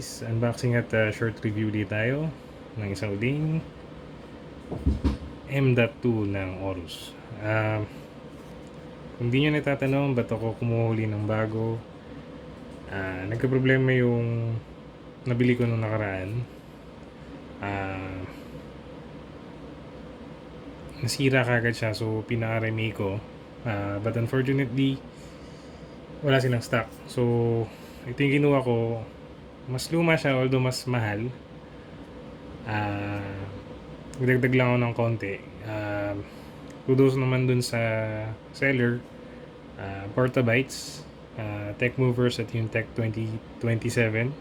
Kapatis, unboxing at short review ulit tayo ng isang uling M.2 ng Aorus. Kung di nyo natatanong ba't ako kumuhuli ng bago, nagka-problema yung nabili ko nung nakaraan. Nasira kagad siya, so pina-RMA ko, but unfortunately wala silang stock. So ito yung ginawa ko. Mas luma siya, although mas mahal. Nagdagdag lang ako ng konti. Kudos naman dun sa seller. Portabytes, Tech Movers at yung Tech 2027.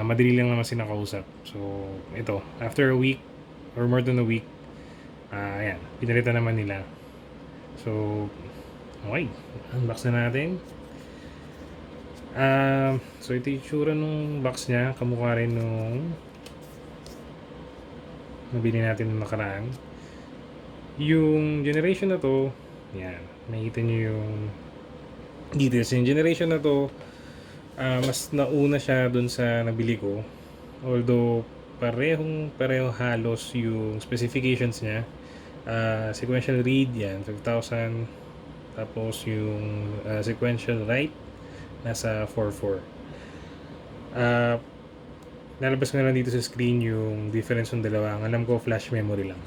Madali lang naman sinakausap. So ito, after a week or more than a week, ayan, pinalitan naman nila. So okay, unbox na natin. So ito yung tsura nung box niya, kamukha rin nung nabili natin nung nakaraan. Yung generation na to, yan, makikita nyo yung details. Yung generation na to, mas nauna siya dun sa nabili ko, although pareho halos yung specifications niya. Sequential read, yan, 5,000. Tapos yung sequential write nasa 4.4. Lalabas ko na lang dito sa screen yung difference ng dalawa. Ang alam ko flash memory lang.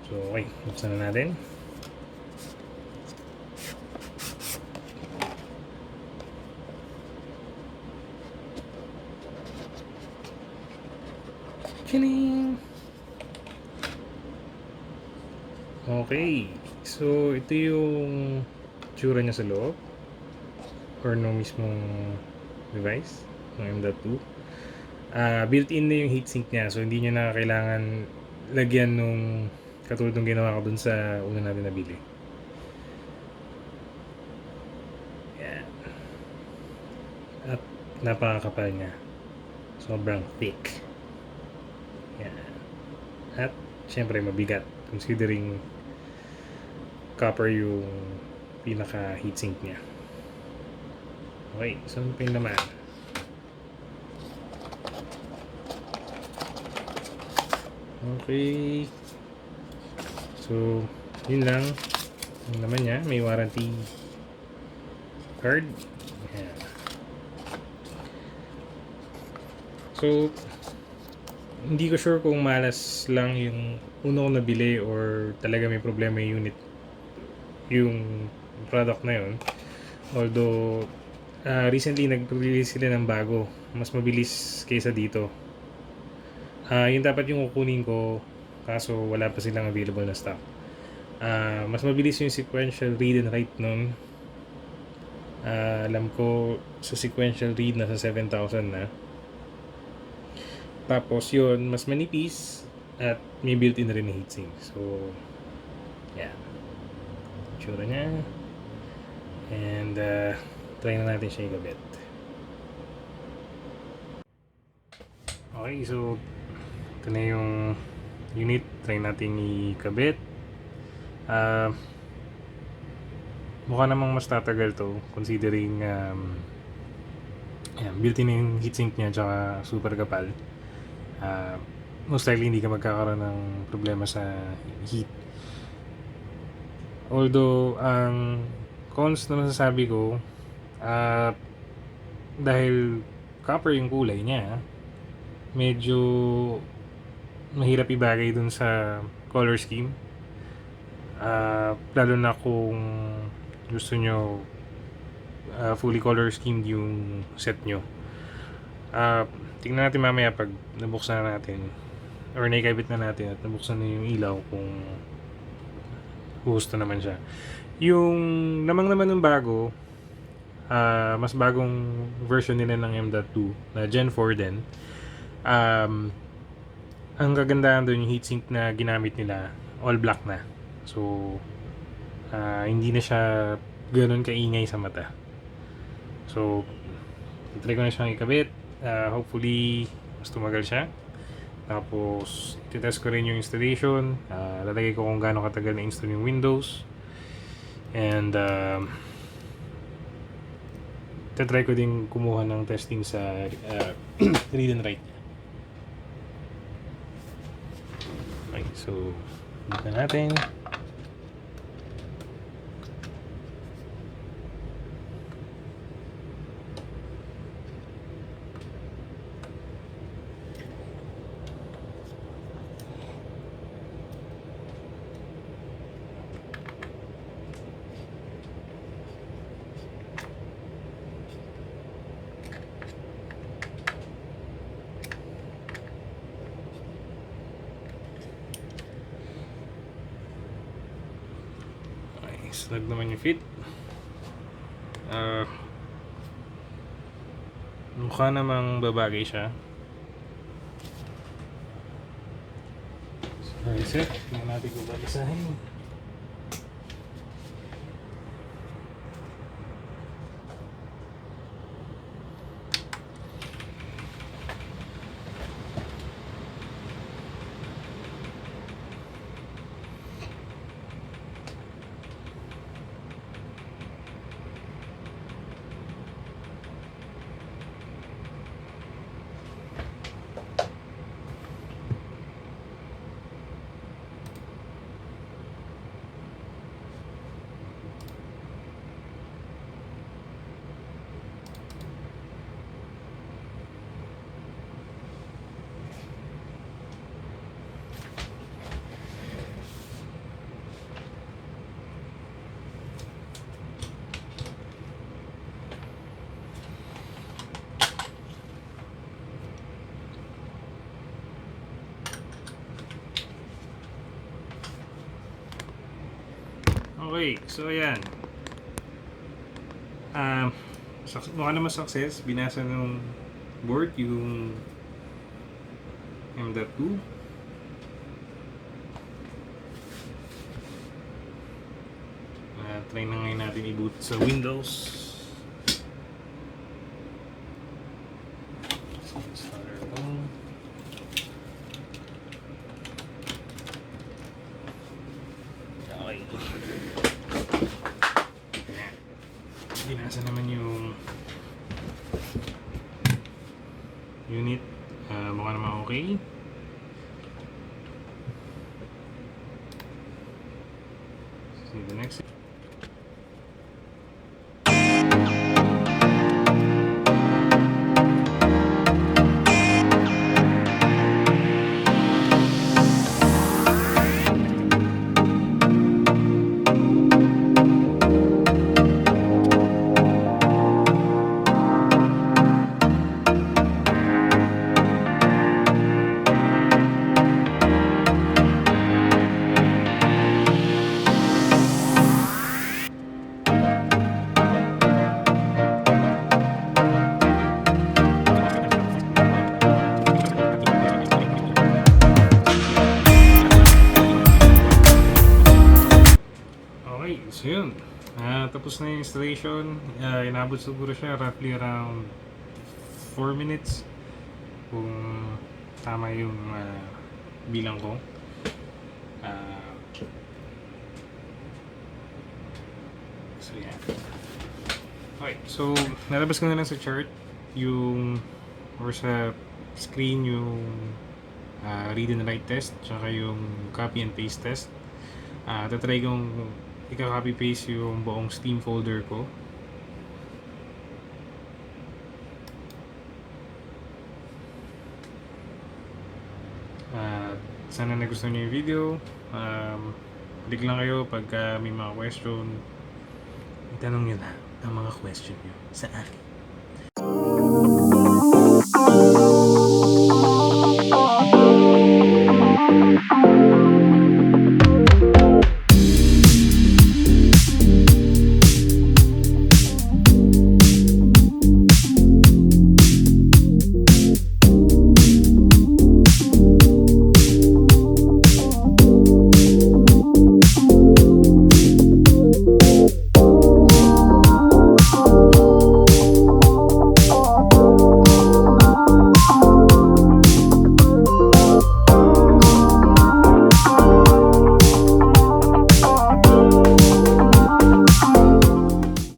So okay, buksan na natin. Chining! Okay, so ito yung tsura niya sa loob or nung mismong device ng M.2. Built-in na yung heatsink niya, so hindi niya na kailangan lagyan nung katulad ng ginawa ko dun sa una natin nabili. Yan. At napakakapal niya, sobrang thick. Yan. At syempre mabigat considering copper yung pinaka heatsink niya. Okay, so ano pa yung naman? Okay, so yun lang yung naman niya. May warranty card. Ayan. So hindi ko sure kung malas lang yung una ko nabili or talaga may problema yung unit, yung product na yun. Although recently nag-release sila ng bago, mas mabilis kaysa dito. Yun dapat yung kukunin ko, kaso wala pa silang available na stock. Mas mabilis yung sequential read and write nun. Alam ko sa sequential read nasa 7,000 na. Tapos yun, mas manipis at may built-in na rin na heatsink. So yeah, tsura niya. And try na natin siya ikabit. Okay, so ito na yung unit. Try natin ikabit. Mukha namang mas tatagal to considering built-in yung heatsink niya tsaka super kapal. Most likely hindi ka magkakaroon ng problema sa heat. Although ang cons na masasabi ko, dahil copper yung kulay niya, medyo mahirap ibagay dun sa color scheme. Lalo na kung gusto nyo fully color schemed yung set nyo. Tingnan natin mamaya pag nabuksan na natin or naikabit na natin at nabuksan na yung ilaw kung gusto naman siya. Yung naman ng bago, mas bagong version nila ng M.2 na Gen 4 din. Ang kagandahan doon yung heatsink na ginamit nila, all black na. So hindi na siya ganoon kaingay sa mata. So try ko na siyang ikabit. Hopefully mas tumagal siya. Tapos titest ko rin yung installation. Lalagay ko kung gaano katagal na install yung Windows. And tatry ko din kumuha ng testing sa read and write. Okay, so dito natin. Snug naman yung fit. Mukha namang babagay siya. So, reset. Tingnan natin kung babasahin. Okay, so ayan. Mukha naman success. Binasa ng board yung M.2. Try na ngayon natin i-boot sa Windows. Installer ito. Okay. Binasa naman yung unit. Mukha naman okay. See the next. Okay, so yun. Tapos na yung installation. Inabot siguro siya roughly around 4 minutes. Kung tama yung bilang ko. So yan. Okay, so nalabas ko na lang sa chart yung or sa screen yung read and write test tsaka yung copy and paste test. Tatry kong ika-copy paste yung buong Steam folder ko. Sana nagustuhan niyo yung video. Balik lang kayo pagka may mga question. Itanong nyo na ang mga question nyo sa akin.